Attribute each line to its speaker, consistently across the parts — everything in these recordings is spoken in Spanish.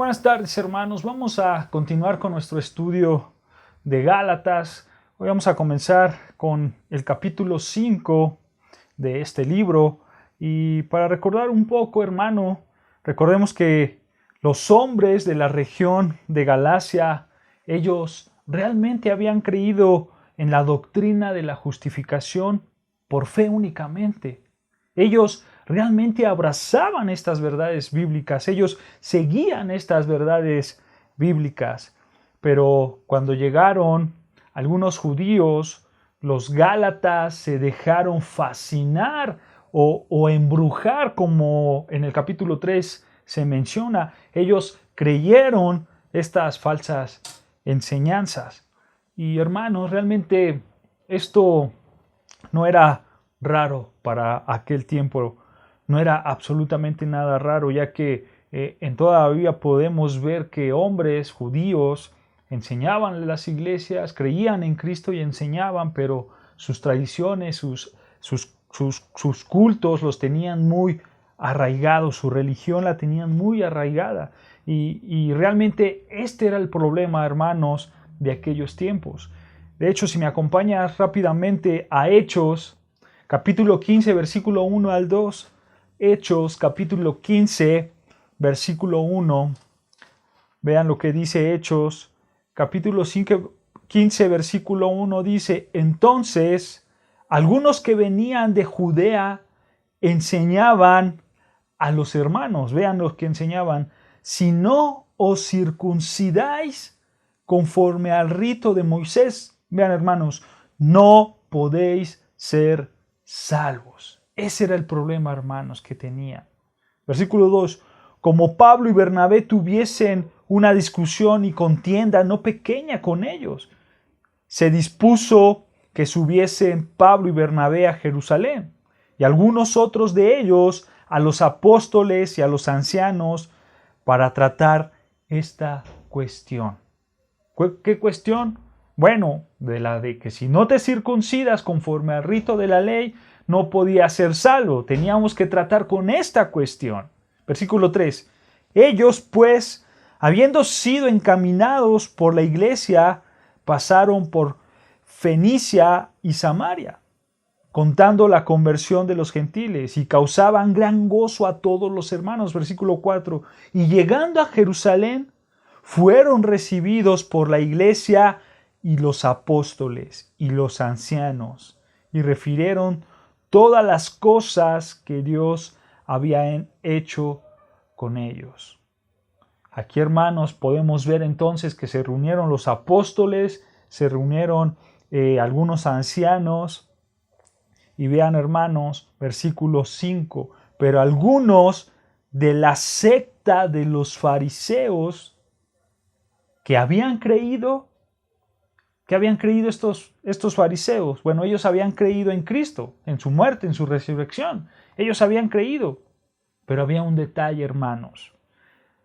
Speaker 1: Buenas tardes, hermanos. Vamos a continuar con nuestro estudio de Gálatas. Hoy vamos a comenzar con el capítulo 5 de este libro. Y para recordar un poco, hermano, recordemos que los hombres de la región de Galacia, ellos realmente habían creído en la doctrina de la justificación por fe únicamente. Ellos realmente abrazaban estas verdades bíblicas, ellos seguían estas verdades bíblicas. Pero cuando llegaron algunos judíos, los gálatas se dejaron fascinar o embrujar, como en el capítulo 3 se menciona. Ellos creyeron estas falsas enseñanzas. Y hermanos, realmente esto no era raro para aquel tiempo, no era absolutamente nada raro, ya que en toda la Biblia podemos ver que hombres judíos enseñaban en las iglesias, creían en Cristo y enseñaban, pero sus tradiciones, sus cultos los tenían muy arraigados, su religión la tenían muy arraigada. Y realmente este era el problema, hermanos, de aquellos tiempos. De hecho, si me acompañas rápidamente a Hechos, capítulo 15, versículo 1 al 2. Hechos, capítulo 15, versículo 1. Vean lo que dice Hechos, capítulo 15, versículo 1 dice: Entonces, algunos que venían de Judea enseñaban a los hermanos, vean lo que enseñaban: si no os circuncidáis conforme al rito de Moisés, vean, hermanos, no podéis ser salvos. Ese era el problema, hermanos, que tenía. Versículo 2. Como Pablo y Bernabé tuviesen una discusión y contienda no pequeña con ellos, se dispuso que subiesen Pablo y Bernabé a Jerusalén, y algunos otros de ellos a los apóstoles y a los ancianos para tratar esta cuestión. ¿Qué cuestión? Bueno, de que si no te circuncidas conforme al rito de la ley, no podías ser salvo. Teníamos que tratar con esta cuestión. Versículo 3. Ellos, pues, habiendo sido encaminados por la iglesia, pasaron por Fenicia y Samaria, contando la conversión de los gentiles, y causaban gran gozo a todos los hermanos. Versículo 4. Y llegando a Jerusalén, fueron recibidos por la iglesia y los apóstoles y los ancianos, y refirieron todas las cosas que Dios había hecho con ellos. Aquí, hermanos, podemos ver entonces que se reunieron los apóstoles, se reunieron algunos ancianos, y vean, hermanos, versículo 5, pero algunos de la secta de los fariseos que habían creído estos fariseos. Bueno, ellos habían creído en Cristo, en su muerte, en su resurrección. Ellos habían creído. Pero había un detalle, hermanos.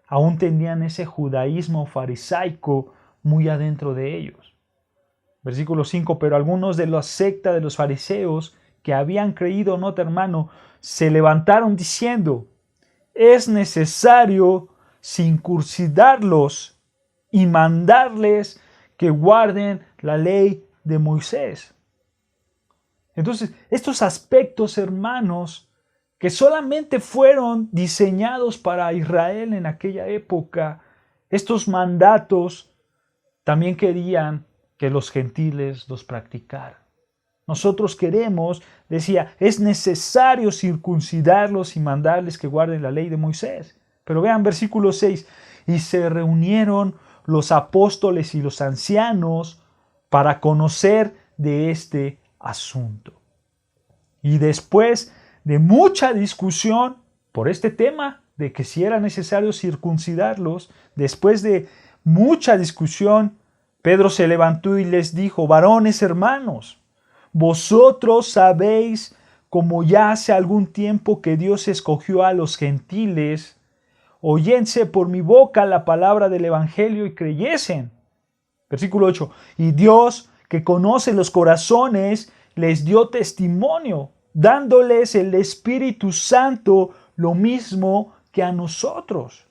Speaker 1: Aún tenían ese judaísmo farisaico muy adentro de ellos. Versículo 5, pero algunos de la secta de los fariseos que habían creído, nota, hermano, se levantaron diciendo: es necesario circuncidarlos y mandarles que guarden la ley de Moisés. Entonces, estos aspectos, hermanos, que solamente fueron diseñados para Israel en aquella época, estos mandatos también querían que los gentiles los practicaran. Nosotros queremos, decía, es necesario circuncidarlos y mandarles que guarden la ley de Moisés. Pero vean versículo 6, y se reunieron los apóstoles y los ancianos para conocer de este asunto. Y después de mucha discusión por este tema de que si era necesario circuncidarlos, después de mucha discusión, Pedro se levantó y les dijo: varones hermanos, vosotros sabéis, como ya hace algún tiempo que Dios escogió a los gentiles, oyénse por mi boca la palabra del evangelio y creyesen. Versículo 8. Y Dios, que conoce los corazones, les dio testimonio, dándoles el Espíritu Santo lo mismo que a nosotros.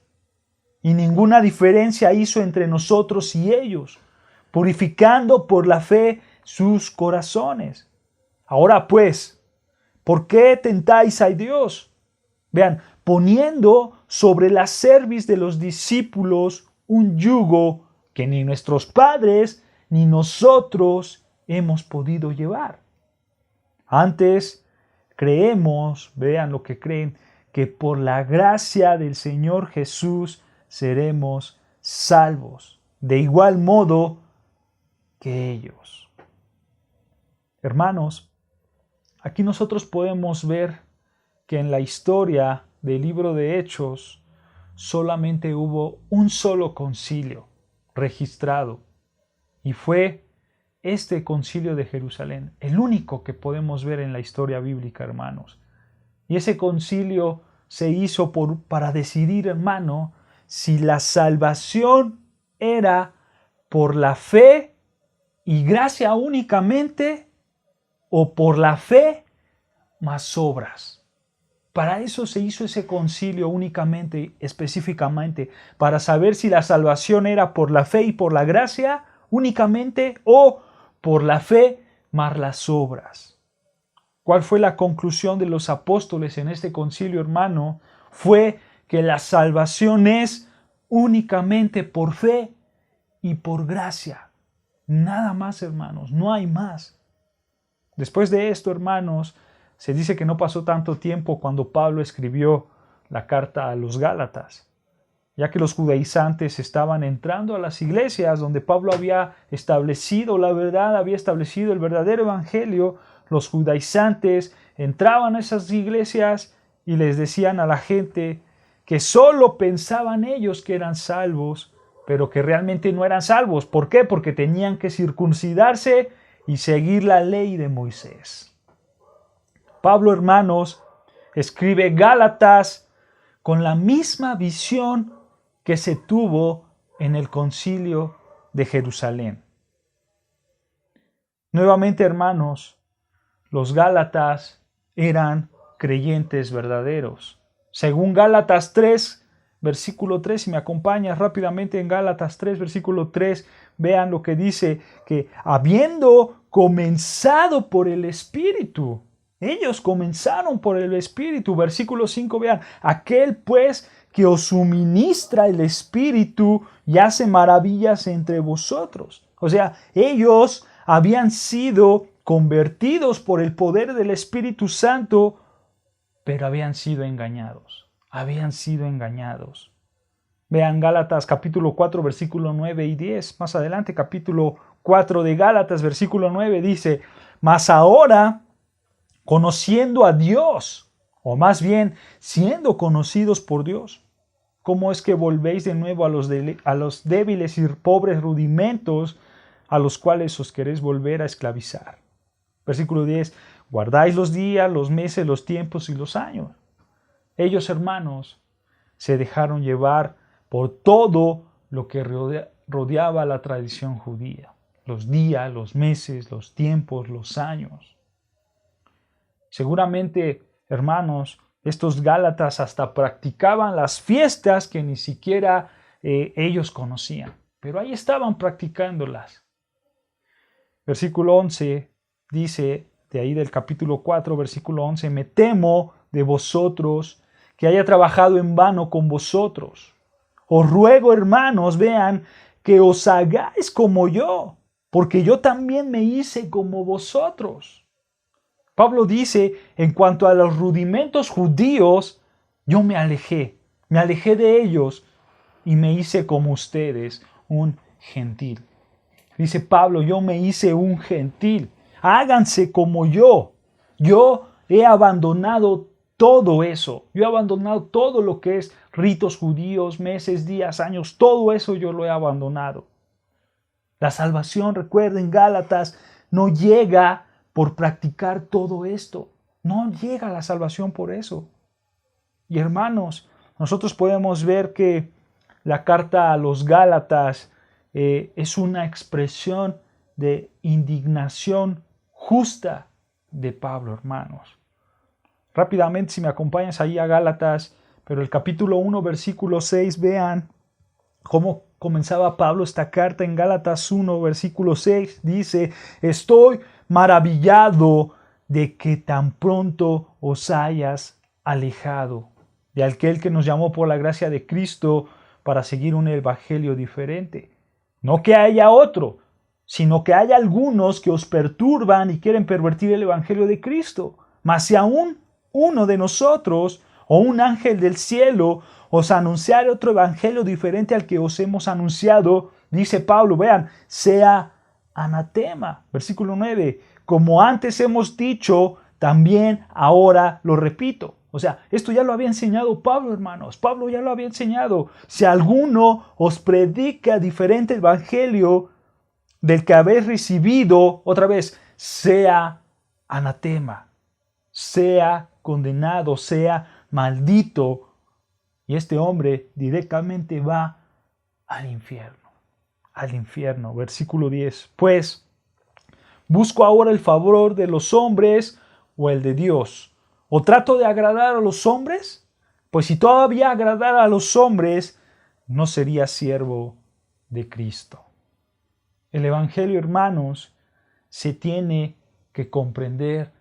Speaker 1: y ninguna diferencia hizo entre nosotros y ellos, purificando por la fe sus corazones. Ahora pues, ¿por qué tentáis a Dios? Vean, poniendo sobre la cerviz de los discípulos un yugo que ni nuestros padres ni nosotros hemos podido llevar. Antes creemos, vean lo que creen, que por la gracia del Señor Jesús seremos salvos, de igual modo que ellos. Hermanos, aquí nosotros podemos ver que en la historia del libro de Hechos solamente hubo un solo concilio registrado, y fue este concilio de Jerusalén, el único que podemos ver en la historia bíblica, hermanos. Y ese concilio se hizo para decidir, hermano, si la salvación era por la fe y gracia únicamente o por la fe más obras. Para eso se hizo ese concilio únicamente, específicamente, para saber si la salvación era por la fe y por la gracia únicamente o por la fe más las obras. ¿Cuál fue la conclusión de los apóstoles en este concilio, hermano? Fue que la salvación es únicamente por fe y por gracia. Nada más, hermanos, no hay más. Después de esto, hermanos, se dice que no pasó tanto tiempo cuando Pablo escribió la carta a los Gálatas, ya que los judaizantes estaban entrando a las iglesias donde Pablo había establecido la verdad, había establecido el verdadero evangelio. Los judaizantes entraban a esas iglesias y les decían a la gente que solo pensaban ellos que eran salvos, pero que realmente no eran salvos. ¿Por qué? Porque tenían que circuncidarse y seguir la ley de Moisés. Pablo, hermanos, escribe Gálatas con la misma visión que se tuvo en el concilio de Jerusalén. Nuevamente, hermanos, los Gálatas eran creyentes verdaderos. Según Gálatas 3, versículo 3, si me acompañas rápidamente en Gálatas 3, versículo 3, vean lo que dice, que habiendo comenzado por el Espíritu, ellos comenzaron por el Espíritu. Versículo 5, vean, aquel pues que os suministra el Espíritu y hace maravillas entre vosotros. O sea, ellos habían sido convertidos por el poder del Espíritu Santo, pero habían sido engañados. Habían sido engañados. Vean Gálatas capítulo 4, versículo 9 y 10. Más adelante, capítulo 4 de Gálatas, versículo 9, dice, mas ahora, conociendo a Dios, o más bien, siendo conocidos por Dios, ¿cómo es que volvéis de nuevo a los débiles y pobres rudimentos a los cuales os queréis volver a esclavizar? Versículo 10, guardáis los días, los meses, los tiempos y los años. Ellos, hermanos, se dejaron llevar por todo lo que rodeaba la tradición judía. Los días, los meses, los tiempos, los años. Seguramente, hermanos, estos Gálatas hasta practicaban las fiestas que ni siquiera ellos conocían. Pero ahí estaban practicándolas. Versículo 11 dice, de ahí del capítulo 4, versículo 11, me temo de vosotros que haya trabajado en vano con vosotros. Os ruego, hermanos, vean, que os hagáis como yo, porque yo también me hice como vosotros. Pablo dice, en cuanto a los rudimentos judíos, yo me alejé de ellos y me hice como ustedes, un gentil. Dice Pablo, yo me hice un gentil. Háganse como yo. Yo he abandonado todo eso. Yo he abandonado todo lo que es ritos judíos, meses, días, años. Todo eso yo lo he abandonado. La salvación, recuerden, Gálatas, no llega por practicar todo esto. No llega la salvación por eso. Y hermanos, nosotros podemos ver que la carta a los Gálatas es una expresión de indignación justa de Pablo, hermanos. Rápidamente, si me acompañas ahí a Gálatas, pero el capítulo 1, versículo 6, vean ¿Cómo comenzaba Pablo esta carta en Gálatas 1, versículo 6? Dice, estoy maravillado de que tan pronto os hayas alejado de aquel que nos llamó por la gracia de Cristo para seguir un evangelio diferente. No que haya otro, sino que hay algunos que os perturban y quieren pervertir el evangelio de Cristo. Mas si aún uno de nosotros o un ángel del cielo os anunciar otro evangelio diferente al que os hemos anunciado, dice Pablo, vean, sea anatema. Versículo 9, como antes hemos dicho, también ahora lo repito. O sea, esto ya lo había enseñado Pablo, hermanos. Pablo ya lo había enseñado. Si alguno os predica diferente evangelio del que habéis recibido, otra vez, sea anatema, sea condenado, sea maldito. Y este hombre directamente va al infierno. Al infierno. Versículo 10. Pues, ¿busco ahora el favor de los hombres o el de Dios? ¿O trato de agradar a los hombres? Pues si todavía agradara a los hombres, no sería siervo de Cristo. El Evangelio, hermanos, se tiene que comprender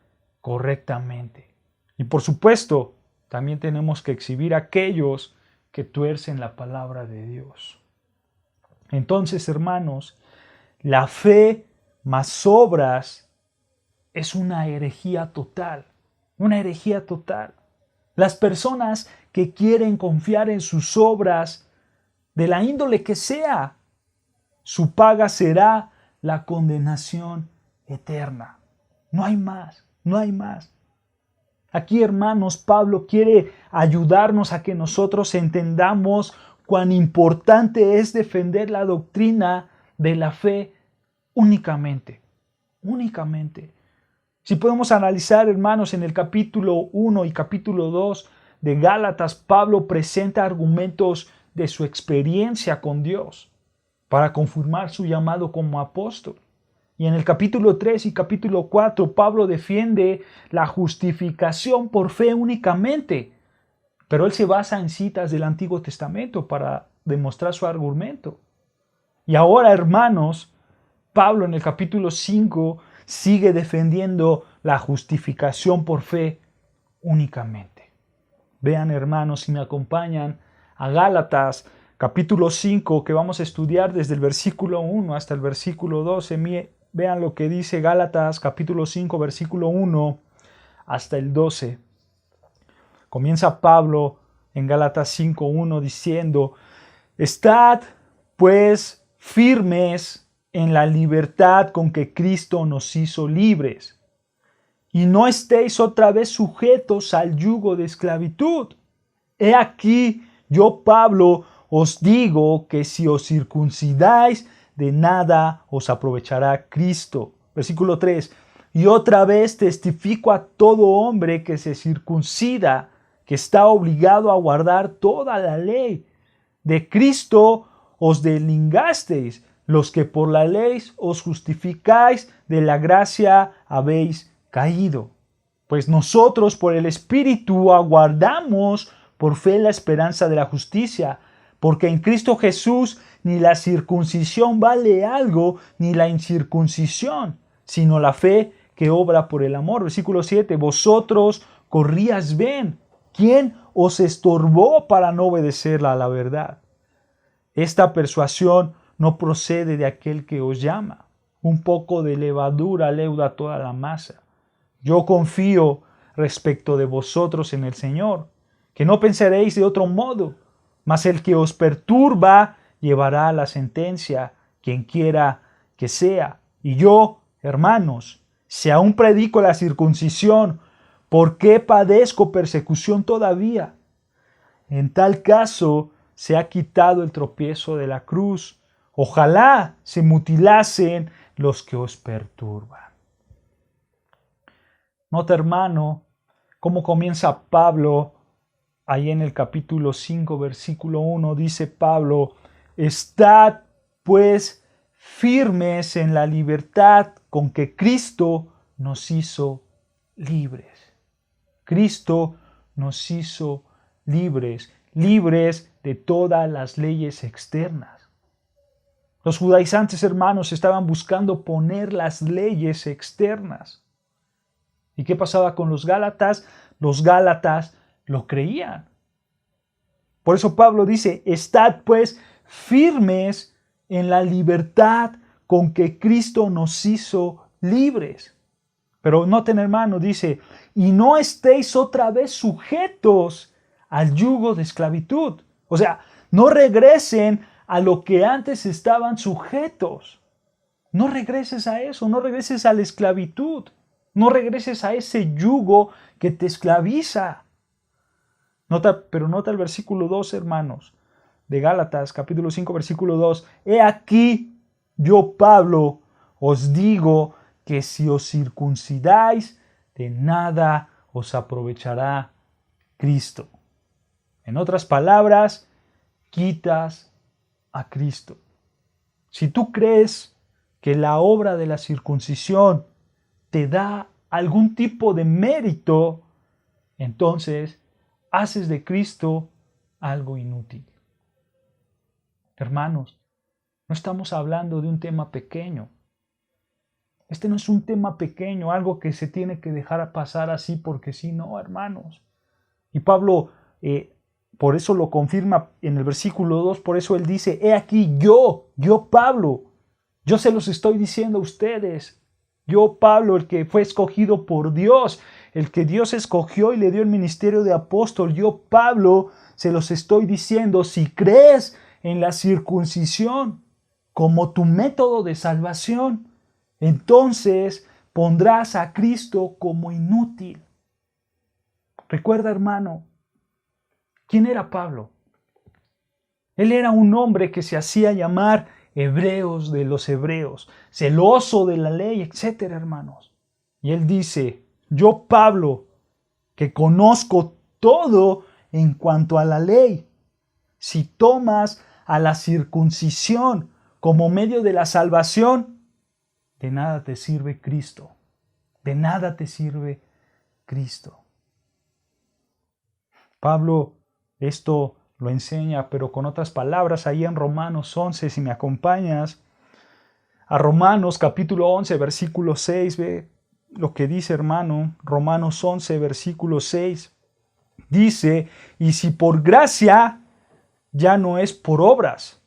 Speaker 1: correctamente. Y por supuesto, también tenemos que exhibir a aquellos que tuercen la palabra de Dios. Entonces, hermanos, la fe más obras es una herejía total. Una herejía total. Las personas que quieren confiar en sus obras, de la índole que sea, su paga será la condenación eterna. No hay más, no hay más. Aquí, hermanos, Pablo quiere ayudarnos a que nosotros entendamos cuán importante es defender la doctrina de la fe únicamente. Únicamente. Si podemos analizar, hermanos, en el capítulo 1 y capítulo 2 de Gálatas, Pablo presenta argumentos de su experiencia con Dios para confirmar su llamado como apóstol. Y en el capítulo 3 y capítulo 4, Pablo defiende la justificación por fe únicamente, pero él se basa en citas del Antiguo Testamento para demostrar su argumento. Y ahora, hermanos, Pablo en el capítulo 5 sigue defendiendo la justificación por fe únicamente. Vean, hermanos, si me acompañan a Gálatas capítulo 5, que vamos a estudiar desde el versículo 1 hasta el versículo 12. Vean lo que dice Gálatas capítulo 5, versículo 1 hasta el 12. Comienza Pablo en Gálatas 5:1 diciendo, estad pues firmes en la libertad con que Cristo nos hizo libres, y no estéis otra vez sujetos al yugo de esclavitud. He aquí, yo Pablo os digo que si os circuncidáis, de nada os aprovechará Cristo. Versículo 3. Y otra vez testifico a todo hombre que se circuncida, que está obligado a guardar toda la ley. De Cristo os deslingasteis, los que por la ley os justificáis, de la gracia habéis caído. Pues nosotros por el Espíritu aguardamos por fe la esperanza de la justicia, porque en Cristo Jesús ni la circuncisión vale algo, ni la incircuncisión, sino la fe que obra por el amor. Versículo 7, vosotros corríais bien. ¿Quién os estorbó para no obedecer a la verdad? Esta persuasión no procede de aquel que os llama. Un poco de levadura leuda toda la masa. Yo confío respecto de vosotros en el Señor, que no pensaréis de otro modo, mas el que os perturba llevará la sentencia, quien quiera que sea. Y yo, hermanos, si aún predico la circuncisión, ¿por qué padezco persecución todavía? En tal caso, se ha quitado el tropiezo de la cruz. Ojalá se mutilasen los que os perturban. Nota, hermano, cómo comienza Pablo ahí en el capítulo 5, versículo 1. Dice Pablo, estad pues firmes en la libertad con que Cristo nos hizo libres. Cristo nos hizo libres, libres de todas las leyes externas. Los judaizantes, hermanos, estaban buscando poner las leyes externas. ¿Y qué pasaba con los gálatas? Los gálatas lo creían. Por eso Pablo dice, estad pues firmes en la libertad con que Cristo nos hizo libres. Pero noten, hermano, dice, y no estéis otra vez sujetos al yugo de esclavitud. O sea, no regresen a lo que antes estaban sujetos. No regreses a eso, no regreses a la esclavitud. No regreses a ese yugo que te esclaviza. Pero nota el versículo 2, hermanos, de Gálatas, capítulo 5, versículo 2. He aquí, yo, Pablo, os digo que si os circuncidáis, de nada os aprovechará Cristo. En otras palabras, quitas a Cristo. Si tú crees que la obra de la circuncisión te da algún tipo de mérito, entonces haces de Cristo algo inútil. Hermanos, no estamos hablando de un tema pequeño. Este no es un tema pequeño, algo que se tiene que dejar pasar así porque sí, no, hermanos. Y Pablo, por eso lo confirma en el versículo 2, por eso él dice, he aquí yo Pablo, yo se los estoy diciendo a ustedes. Yo, Pablo, el que fue escogido por Dios, el que Dios escogió y le dio el ministerio de apóstol, yo, Pablo, se los estoy diciendo, si crees en la circuncisión como tu método de salvación, entonces pondrás a Cristo como inútil. Recuerda, hermano, ¿quién era Pablo? Él era un hombre que se hacía llamar hebreos de los hebreos, celoso de la ley, etcétera, hermanos. Y él dice, yo, Pablo, que conozco todo en cuanto a la ley, si tomas a la circuncisión como medio de la salvación, de nada te sirve Cristo. De nada te sirve Cristo. Pablo esto lo enseña, pero con otras palabras, ahí en Romanos 11, si me acompañas, a Romanos capítulo 11, versículo 6, ve lo que dice, hermano, Romanos 11, versículo 6, dice, y si por gracia, ya no es por obras.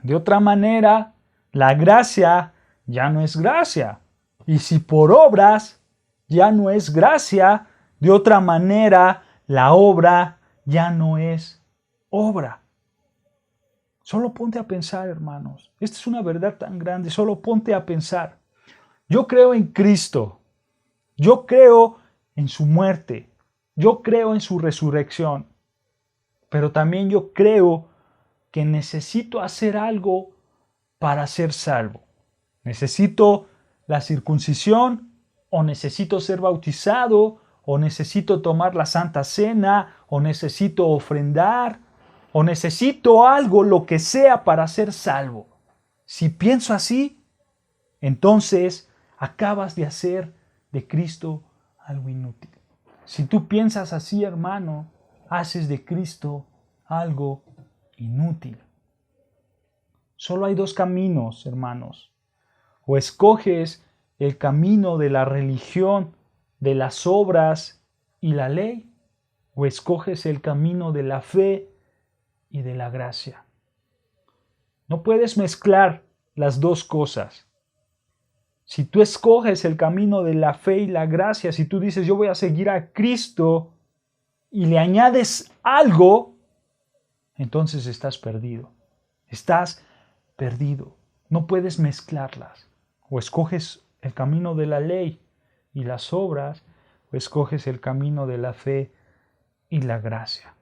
Speaker 1: De otra manera, la gracia ya no es gracia. Y si por obras ya no es gracia, de otra manera, la obra ya no es obra. Solo ponte a pensar, hermanos. Esta es una verdad tan grande. Solo ponte a pensar. Yo creo en Cristo. Yo creo en su muerte. Yo creo en su resurrección. Pero también yo creo que necesito hacer algo para ser salvo. Necesito la circuncisión, o necesito ser bautizado, o necesito tomar la Santa Cena, o necesito ofrendar, o necesito algo, lo que sea, para ser salvo. Si pienso así, entonces acabas de hacer de Cristo algo inútil. Si tú piensas así, hermano, haces de Cristo algo inútil. Solo hay dos caminos, hermanos. O escoges el camino de la religión, de las obras y la ley, o escoges el camino de la fe y de la gracia. No puedes mezclar las dos cosas. Si tú escoges el camino de la fe y la gracia, si tú dices yo voy a seguir a Cristo y le añades algo, entonces estás perdido. Estás perdido. No puedes mezclarlas. O escoges el camino de la ley y las obras, o escoges el camino de la fe y la gracia.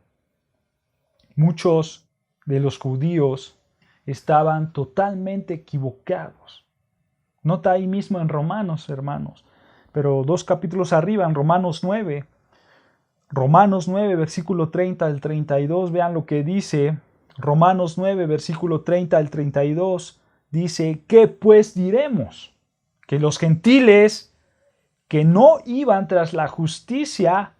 Speaker 1: Muchos de los judíos estaban totalmente equivocados. Nota ahí mismo en Romanos, hermanos, pero 2 capítulos arriba, en Romanos 9, versículo 30 al 32, vean lo que dice. Romanos 9, versículo 30 al 32, dice, ¿qué pues diremos? Que los gentiles que no iban tras la justicia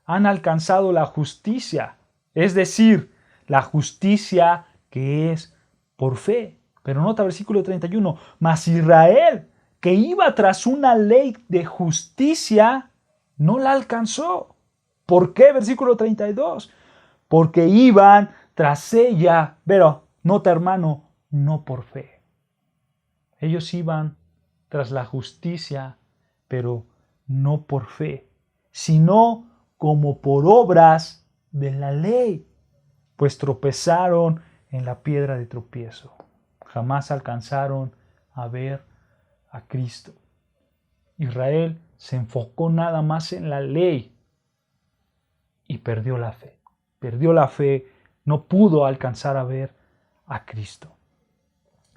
Speaker 1: han alcanzado la justicia, es decir, la justicia que es por fe. Pero nota versículo 31, mas Israel, que iba tras una ley de justicia, no la alcanzó. ¿Por qué? Versículo 32, porque iban tras ella, pero nota hermano, no por fe. Ellos iban tras la justicia, pero no por fe, sino como por obras de la ley, pues tropezaron en la piedra de tropiezo. Jamás alcanzaron a ver a Cristo. Israel se enfocó nada más en la ley y perdió la fe. Perdió la fe, no pudo alcanzar a ver a Cristo.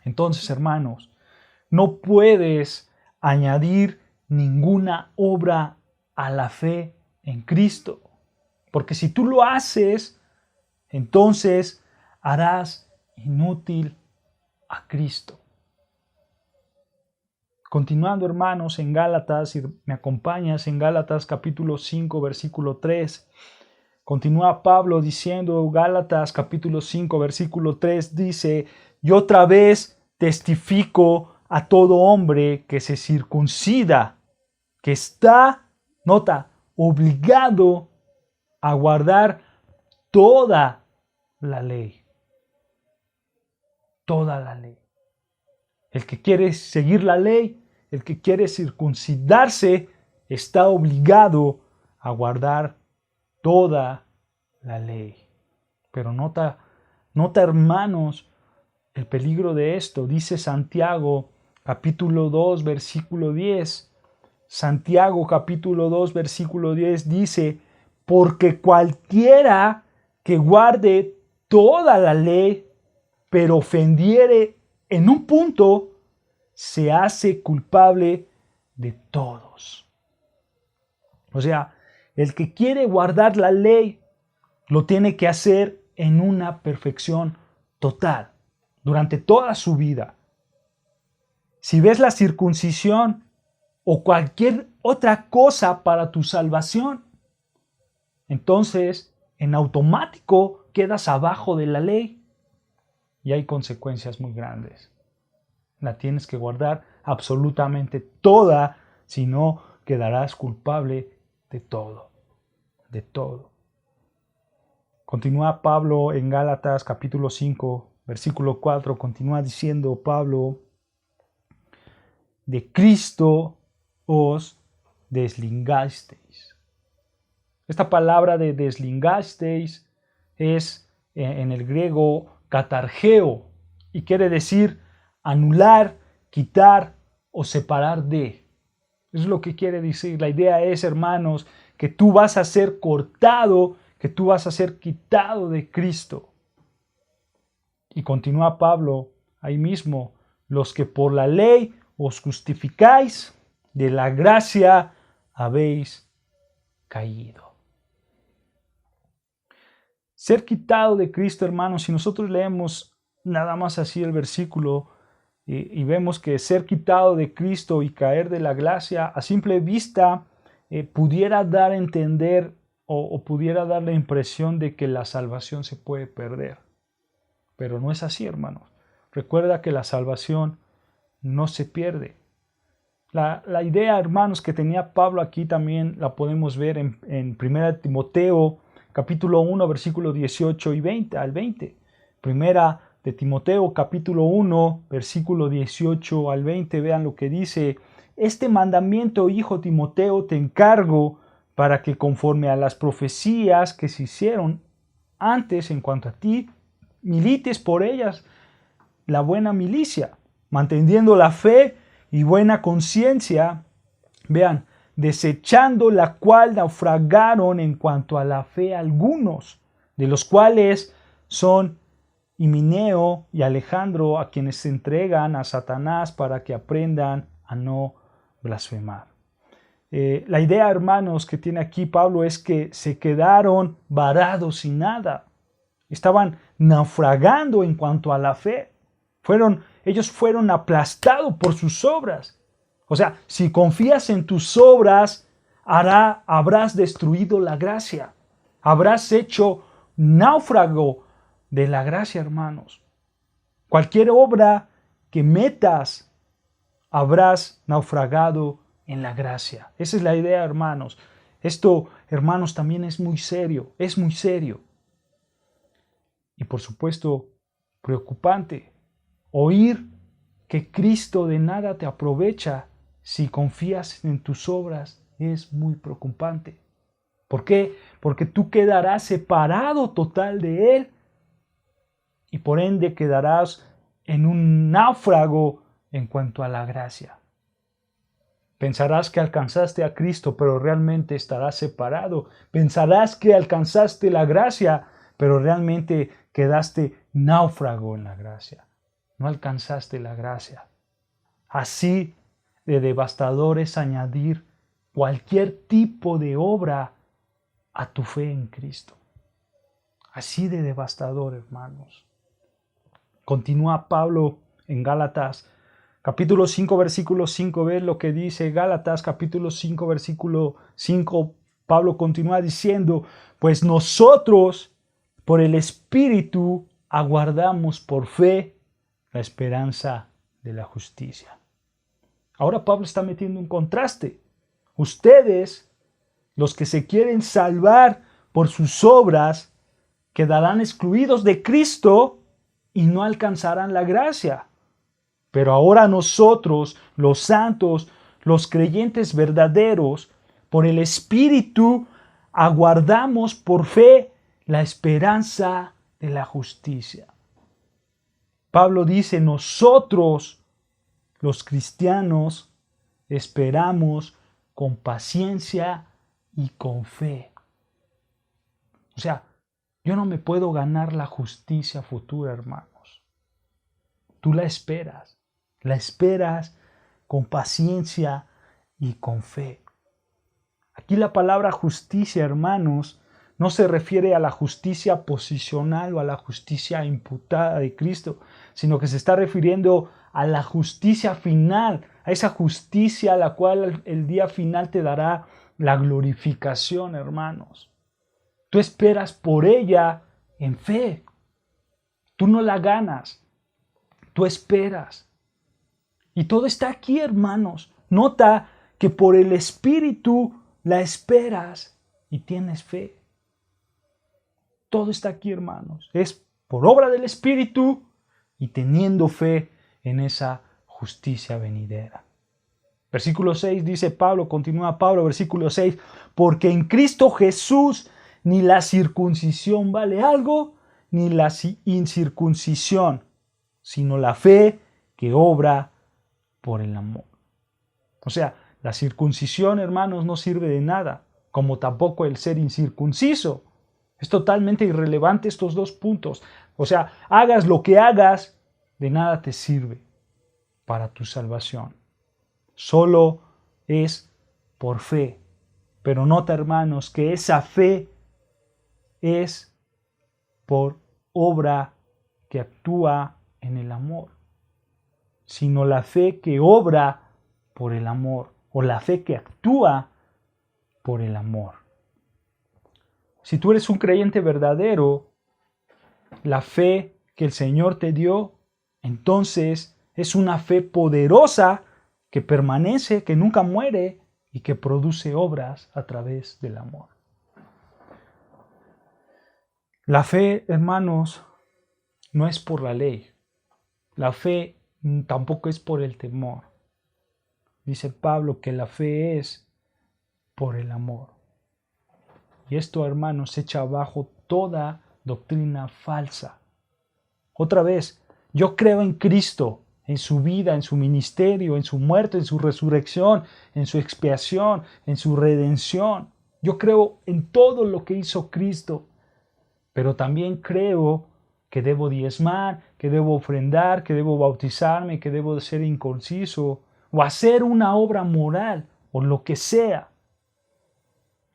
Speaker 1: Entonces, hermanos, no puedes añadir ninguna obra a la fe en Cristo. Porque si tú lo haces, entonces harás inútil a Cristo. Continuando, hermanos, en Gálatas, si me acompañas en Gálatas capítulo 5, versículo 3, continúa Pablo diciendo, Gálatas capítulo 5, versículo 3, dice, y otra vez testifico a todo hombre que se circuncida, que está, nota, obligado a guardar toda la ley. Toda la ley. El que quiere seguir la ley, el que quiere circuncidarse, está obligado a guardar toda la ley. Pero nota hermanos, el peligro de esto. Dice Santiago capítulo 2 versículo 10. Santiago capítulo 2 versículo 10 dice, porque cualquiera que guarde toda la ley, pero ofendiere en un punto, se hace culpable de todos. O sea, el que quiere guardar la ley, lo tiene que hacer en una perfección total, durante toda su vida. Si ves la circuncisión o cualquier otra cosa para tu salvación, entonces en automático quedas abajo de la ley y hay consecuencias muy grandes. La tienes que guardar absolutamente toda, si no quedarás culpable de todo, de todo. Continúa Pablo en Gálatas capítulo 5, versículo 4, continúa diciendo Pablo, de Cristo os deslingasteis. Esta palabra de deslingasteis es en el griego katargeo y quiere decir anular, quitar o separar de. Eso es lo que quiere decir. La idea es, hermanos, que tú vas a ser cortado, que tú vas a ser quitado de Cristo. Y continúa Pablo ahí mismo, los que por la ley os justificáis, de la gracia habéis caído. Ser quitado de Cristo, hermanos, si nosotros leemos nada más así el versículo y vemos que ser quitado de Cristo y caer de la gracia a simple vista pudiera dar a entender o pudiera dar la impresión de que la salvación se puede perder. Pero no es así, hermanos. Recuerda que la salvación no se pierde. La idea, hermanos, que tenía Pablo aquí también la podemos ver en 1 Timoteo capítulo 1, versículos 18 y 20 al 20. Primera de Timoteo capítulo 1, versículo 18 al 20. Vean lo que dice. Este mandamiento, hijo Timoteo, te encargo para que conforme a las profecías que se hicieron antes en cuanto a ti, milites por ellas la buena milicia, manteniendo la fe y buena conciencia, vean, desechando la cual naufragaron en cuanto a la fe algunos, de los cuales son Himeneo y Alejandro, a quienes se entregan a Satanás para que aprendan a no blasfemar. La idea, hermanos, que tiene aquí Pablo es que se quedaron varados sin nada. Estaban naufragando en cuanto a la fe. Ellos fueron aplastados por sus obras. O sea, si confías en tus obras, habrás destruido la gracia. Habrás hecho náufrago de la gracia, hermanos. Cualquier obra que metas, habrás naufragado en la gracia. Esa es la idea, hermanos. Esto, hermanos, también es muy serio, es muy serio. Y por supuesto, preocupante. Oír que Cristo de nada te aprovecha si confías en tus obras es muy preocupante. ¿Por qué? Porque tú quedarás separado total de Él y por ende quedarás en un náufrago en cuanto a la gracia. Pensarás que alcanzaste a Cristo, pero realmente estarás separado. Pensarás que alcanzaste la gracia, pero realmente quedaste náufrago en la gracia. No alcanzaste la gracia. Así de devastador es añadir cualquier tipo de obra a tu fe en Cristo. Así de devastador, hermanos. Continúa Pablo en Gálatas, capítulo 5, versículo 5. Ve lo que dice Gálatas, capítulo 5, versículo 5. Pablo continúa diciendo, pues nosotros, por el Espíritu, aguardamos por fe la esperanza de la justicia. Ahora Pablo está metiendo un contraste. Ustedes, los que se quieren salvar por sus obras, quedarán excluidos de Cristo y no alcanzarán la gracia. Pero ahora nosotros, los santos, los creyentes verdaderos, por el Espíritu, aguardamos por fe la esperanza de la justicia. Pablo dice, nosotros, los cristianos, esperamos con paciencia y con fe. O sea, yo no me puedo ganar la justicia futura, hermanos. Tú la esperas con paciencia y con fe. Aquí la palabra justicia, hermanos, no se refiere a la justicia posicional o a la justicia imputada de Cristo, sino que se está refiriendo a la justicia final, a esa justicia a la cual el día final te dará la glorificación, hermanos. Tú esperas por ella en fe. Tú no la ganas, tú esperas. Y todo está aquí, hermanos. Nota que por el Espíritu la esperas y tienes fe. Todo está aquí, hermanos. Es por obra del Espíritu y teniendo fe en esa justicia venidera. Versículo 6 dice Pablo, continúa Pablo, versículo 6, porque en Cristo Jesús ni la circuncisión vale algo, ni la incircuncisión, sino la fe que obra por el amor. O sea, la circuncisión, hermanos, no sirve de nada, como tampoco el ser incircunciso. Es totalmente irrelevante estos dos puntos. O sea, hagas lo que hagas, de nada te sirve para tu salvación. Solo es por fe. Pero nota, hermanos, que esa fe es por obra que actúa en el amor, sino la fe que obra por el amor, o la fe que actúa por el amor. Si tú eres un creyente verdadero, la fe que el Señor te dio, entonces es una fe poderosa que permanece, que nunca muere y que produce obras a través del amor. La fe, hermanos, no es por la ley. La fe tampoco es por el temor. Dice Pablo que la fe es por el amor. Y esto, hermanos, echa abajo toda doctrina falsa. Otra vez, yo creo en Cristo, en su vida, en su ministerio, en su muerte, en su resurrección, en su expiación, en su redención. Yo creo en todo lo que hizo Cristo. Pero también creo que debo diezmar, que debo ofrendar, que debo bautizarme, que debo ser inconciso o hacer una obra moral o lo que sea.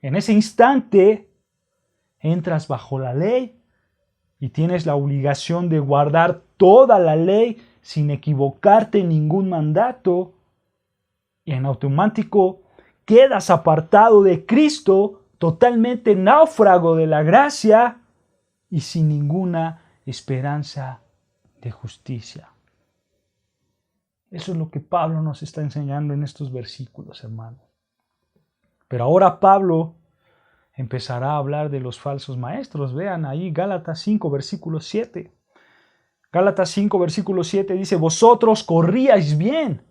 Speaker 1: En ese instante entras bajo la ley y tienes la obligación de guardar toda la ley sin equivocarte en ningún mandato y en automático quedas apartado de Cristo, totalmente náufrago de la gracia y sin ninguna esperanza de justicia. Eso es lo que Pablo nos está enseñando en estos versículos, hermanos. Pero ahora Pablo empezará a hablar de los falsos maestros. Vean ahí Gálatas 5, versículo 7. Gálatas 5, versículo 7 dice: vosotros corríais bien.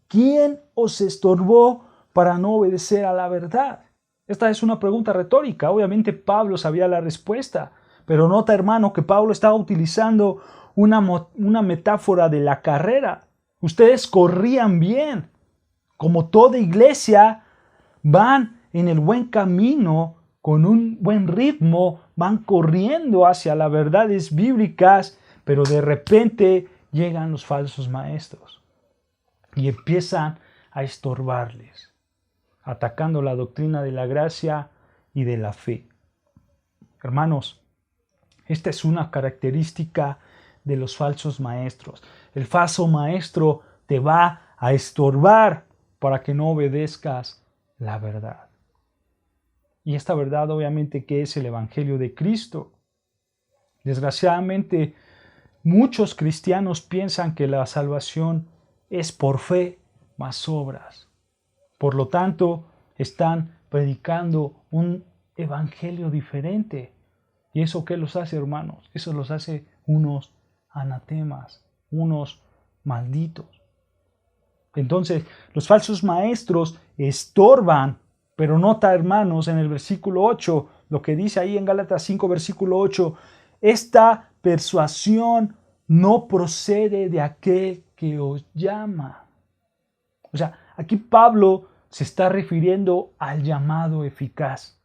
Speaker 1: ¿Quién os estorbó para no obedecer a la verdad? Esta es una pregunta retórica. Obviamente Pablo sabía la respuesta. Pero nota, hermano, que Pablo estaba utilizando una metáfora de la carrera. Ustedes corrían bien. Como toda iglesia, van en el buen camino, con un buen ritmo, van corriendo hacia las verdades bíblicas, pero de repente llegan los falsos maestros y empiezan a estorbarles, atacando la doctrina de la gracia y de la fe. Hermanos, esta es una característica de los falsos maestros. El falso maestro te va a estorbar para que no obedezcas la verdad. Y esta verdad obviamente que es el Evangelio de Cristo. Desgraciadamente, muchos cristianos piensan que la salvación es por fe más obras. Por lo tanto, están predicando un evangelio diferente. ¿Y eso qué los hace, hermanos? Eso los hace unos anatemas, unos malditos. Entonces, los falsos maestros estorban, pero nota, hermanos, en el versículo 8, lo que dice ahí en Gálatas 5, versículo 8, esta persuasión no procede de aquel que os llama. O sea, aquí Pablo se está refiriendo al llamado eficaz.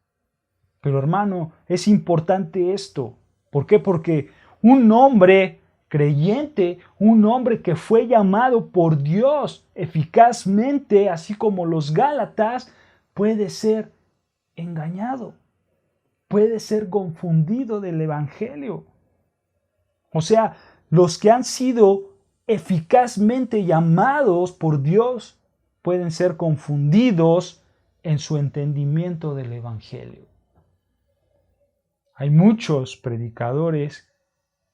Speaker 1: Pero hermano, es importante esto. ¿Por qué? Porque un hombre creyente, un hombre que fue llamado por Dios eficazmente, así como los Gálatas, puede ser engañado, puede ser confundido del Evangelio. O sea, los que han sido eficazmente llamados por Dios pueden ser confundidos en su entendimiento del Evangelio. Hay muchos predicadores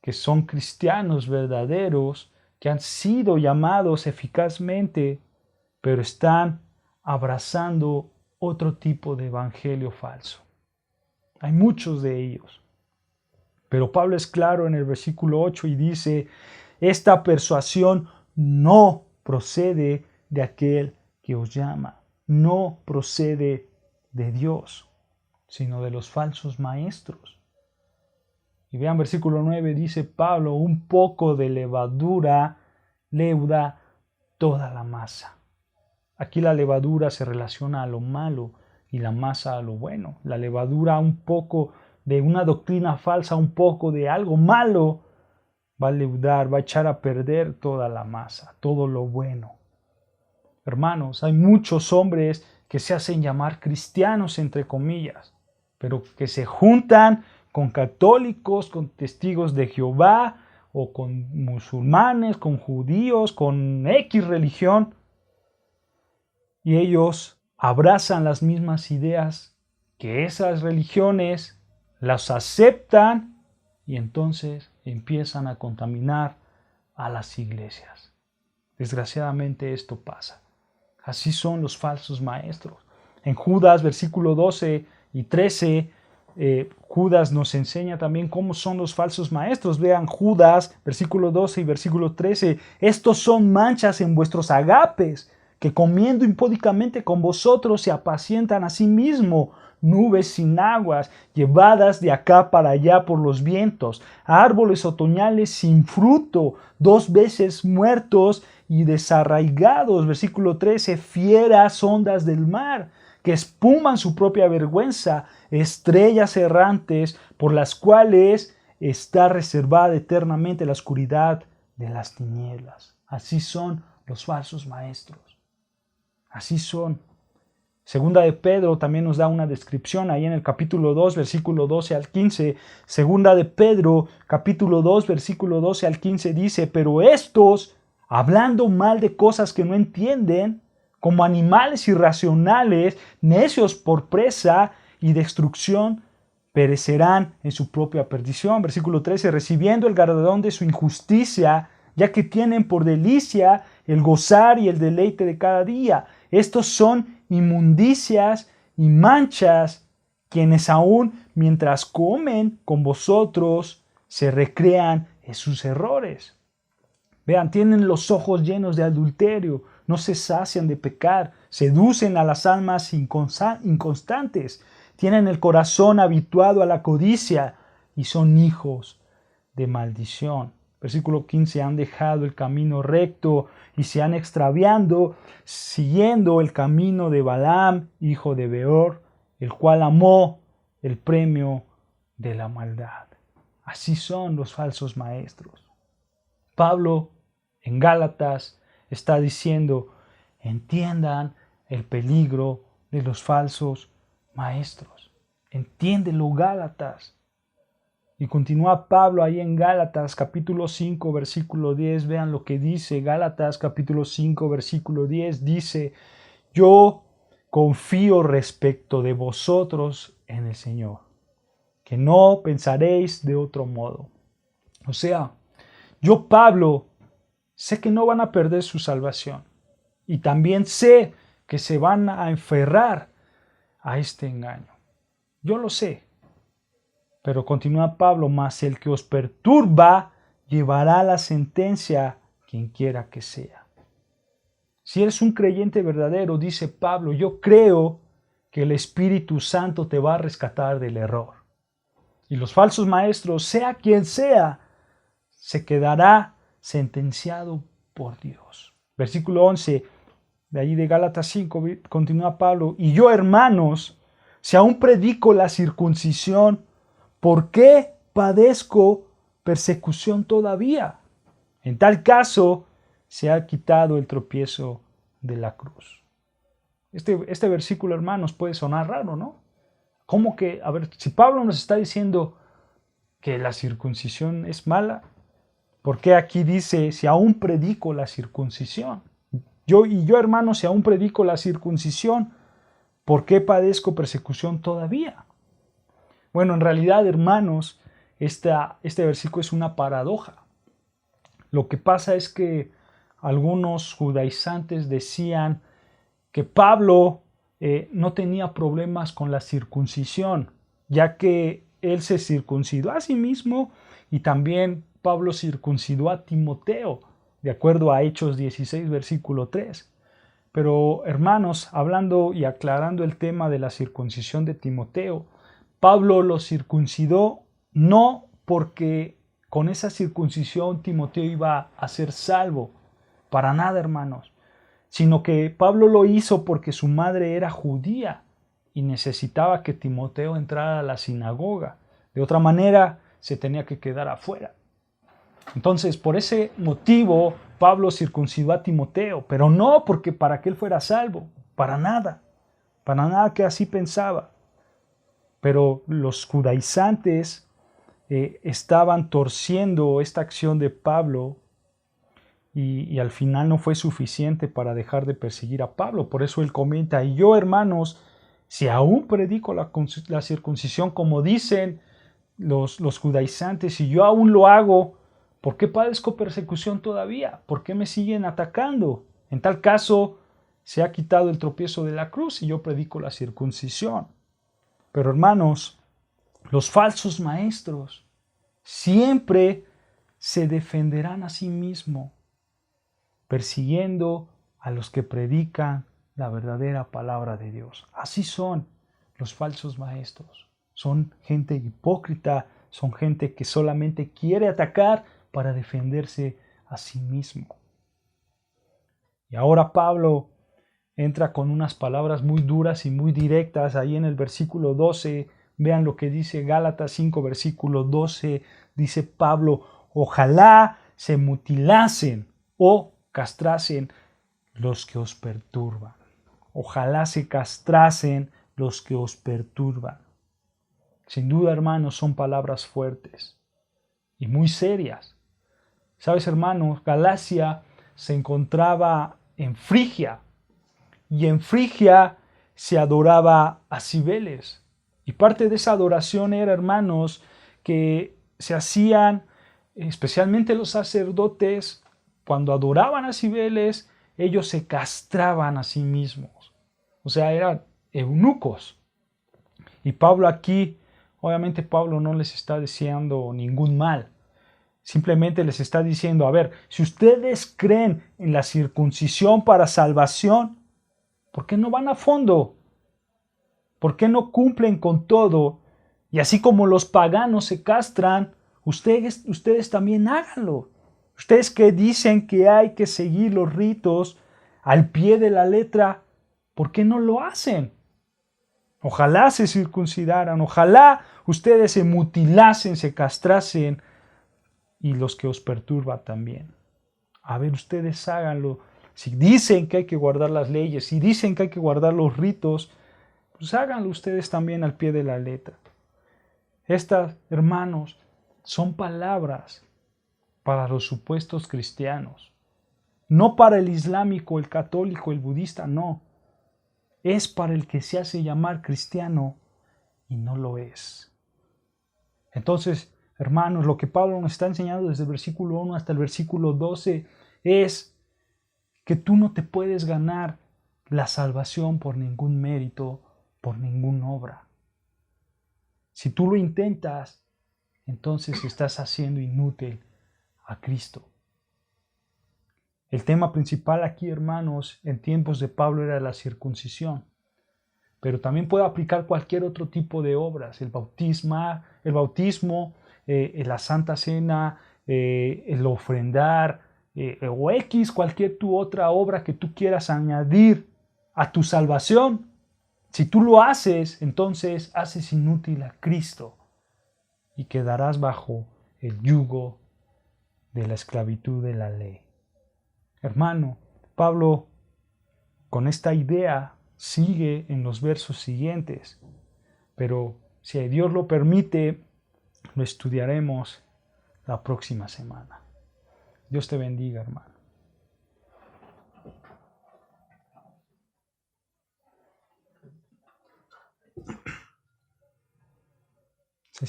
Speaker 1: que son cristianos verdaderos, que han sido llamados eficazmente, pero están abrazando otro tipo de evangelio falso. Hay muchos de ellos. Pero Pablo es claro en el versículo 8 y dice: esta persuasión no procede de aquel que os llama, no procede de Dios, sino de los falsos maestros. Y vean versículo 9, dice Pablo: un poco de levadura leuda toda la masa. Aquí la levadura se relaciona a lo malo y la masa a lo bueno. La levadura, un poco de una doctrina falsa, un poco de algo malo, va a leudar, va a echar a perder toda la masa, todo lo bueno. Hermanos, hay muchos hombres que se hacen llamar cristianos, entre comillas, pero que se juntan con católicos, con testigos de Jehová, o con musulmanes, con judíos, con X religión, y ellos abrazan las mismas ideas que esas religiones, las aceptan y entonces empiezan a contaminar a las iglesias. Desgraciadamente esto pasa. Así son los falsos maestros. En Judas, versículo 12 y 13, Judas nos enseña también cómo son los falsos maestros. Vean Judas, versículo 12 y versículo 13. Estos son manchas en vuestros agapes, que comiendo impúdicamente con vosotros se apacientan a sí mismos, nubes sin aguas, llevadas de acá para allá por los vientos, árboles otoñales sin fruto, 2 veces muertos y desarraigados. Versículo 13, fieras ondas del mar, que espuman su propia vergüenza, estrellas errantes por las cuales está reservada eternamente la oscuridad de las tinieblas. Así son los falsos maestros. Así son. Segunda de Pedro también nos da una descripción ahí en el capítulo 2, versículo 12 al 15. Segunda de Pedro, capítulo 2, versículo 12 al 15 dice: pero estos, hablando mal de cosas que no entienden, como animales irracionales, necios por presa y destrucción, perecerán en su propia perdición. Versículo 13, recibiendo el galardón de su injusticia, ya que tienen por delicia el gozar y el deleite de cada día. Estos son inmundicias y manchas, quienes aún mientras comen con vosotros se recrean en sus errores. Vean, tienen los ojos llenos de adulterio, no se sacian de pecar, seducen a las almas inconstantes, tienen el corazón habituado a la codicia y son hijos de maldición. Versículo 15, han dejado el camino recto y se han extraviado, siguiendo el camino de Balaam, hijo de Beor, el cual amó el premio de la maldad. Así son los falsos maestros. Pablo en Gálatas está diciendo, entiendan el peligro de los falsos maestros. Entiéndelo, Gálatas. Y continúa Pablo ahí en Gálatas capítulo 5 versículo 10. Vean lo que dice Gálatas capítulo 5 versículo 10. Dice, yo confío respecto de vosotros en el Señor, que no pensaréis de otro modo. O sea, yo, Pablo, sé que no van a perder su salvación. Y también sé que se van a aferrar a este engaño. Yo lo sé. Pero continúa Pablo, mas el que os perturba llevará la sentencia quien quiera que sea. Si eres un creyente verdadero, dice Pablo, yo creo que el Espíritu Santo te va a rescatar del error. Y los falsos maestros, sea quien sea, se quedará sentenciado por Dios. Versículo 11, de allí de Gálatas 5, continúa Pablo, y yo, hermanos, si aún predico la circuncisión, ¿por qué padezco persecución todavía? En tal caso, se ha quitado el tropiezo de la cruz. Este versículo, hermanos, puede sonar raro, ¿no? ¿Cómo que, a ver, si Pablo nos está diciendo que la circuncisión es mala, ¿por qué aquí dice, si aún predico la circuncisión? Yo, hermanos, si aún predico la circuncisión, ¿por qué padezco persecución todavía? Bueno, en realidad, hermanos, este versículo es una paradoja. Lo que pasa es que algunos judaizantes decían que Pablo no tenía problemas con la circuncisión, ya que él se circuncidó a sí mismo y también Pablo circuncidó a Timoteo, de acuerdo a Hechos 16, versículo 3. Pero, hermanos, hablando y aclarando el tema de la circuncisión de Timoteo, Pablo lo circuncidó no porque con esa circuncisión Timoteo iba a ser salvo, para nada, hermanos, sino que Pablo lo hizo porque su madre era judía y necesitaba que Timoteo entrara a la sinagoga. De otra manera, se tenía que quedar afuera. Entonces, por ese motivo, Pablo circuncidó a Timoteo, pero no porque para que él fuera salvo, para nada que así pensaba. Pero los judaizantes estaban torciendo esta acción de Pablo y al final no fue suficiente para dejar de perseguir a Pablo. Por eso él comenta, y yo, hermanos, si aún predico la circuncisión como dicen los judaizantes, y yo aún lo hago, ¿por qué padezco persecución todavía? ¿Por qué me siguen atacando? En tal caso, se ha quitado el tropiezo de la cruz y yo predico la circuncisión. Pero hermanos, los falsos maestros siempre se defenderán a sí mismos, persiguiendo a los que predican la verdadera palabra de Dios. Así son los falsos maestros. Son gente hipócrita, son gente que solamente quiere atacar para defenderse a sí mismo. Y ahora Pablo entra con unas palabras muy duras y muy directas ahí en el versículo 12. Vean lo que dice Gálatas 5, versículo 12. Dice Pablo, ojalá se mutilasen o castrasen los que os perturban. Ojalá se castrasen los que os perturban. Sin duda, hermanos, son palabras fuertes y muy serias. ¿Sabes, hermanos? Galacia se encontraba en Frigia y en Frigia se adoraba a Cibeles. Y parte de esa adoración era, hermanos, que se hacían, especialmente los sacerdotes, cuando adoraban a Cibeles, ellos se castraban a sí mismos. O sea, eran eunucos. Y Pablo aquí, obviamente Pablo no les está deseando ningún mal. Simplemente les está diciendo, a ver, si ustedes creen en la circuncisión para salvación, ¿por qué no van a fondo? ¿Por qué no cumplen con todo? Y así como los paganos se castran, ustedes también háganlo. Ustedes que dicen que hay que seguir los ritos al pie de la letra, ¿por qué no lo hacen? Ojalá se circuncidaran, ojalá ustedes se mutilasen, se castrasen, y los que os perturban también. A ver, ustedes háganlo. Si dicen que hay que guardar las leyes, si dicen que hay que guardar los ritos, pues háganlo ustedes también al pie de la letra. Estas, hermanos, son palabras para los supuestos cristianos. No para el islámico, el católico, el budista, no. Es para el que se hace llamar cristiano y no lo es. Entonces, hermanos, lo que Pablo nos está enseñando desde el versículo 1 hasta el versículo 12 es que tú no te puedes ganar la salvación por ningún mérito, por ninguna obra. Si tú lo intentas, entonces estás haciendo inútil a Cristo. El tema principal aquí, hermanos, en tiempos de Pablo era la circuncisión, pero también puede aplicar cualquier otro tipo de obras, el bautismo, la Santa Cena, el ofrendar, o cualquier tu otra obra que tú quieras añadir a tu salvación. Si tú lo haces, entonces haces inútil a Cristo y quedarás bajo el yugo de la esclavitud de la ley. Hermano, Pablo con esta idea sigue en los versos siguientes, pero si Dios lo permite, lo estudiaremos la próxima semana. Dios te bendiga, hermano.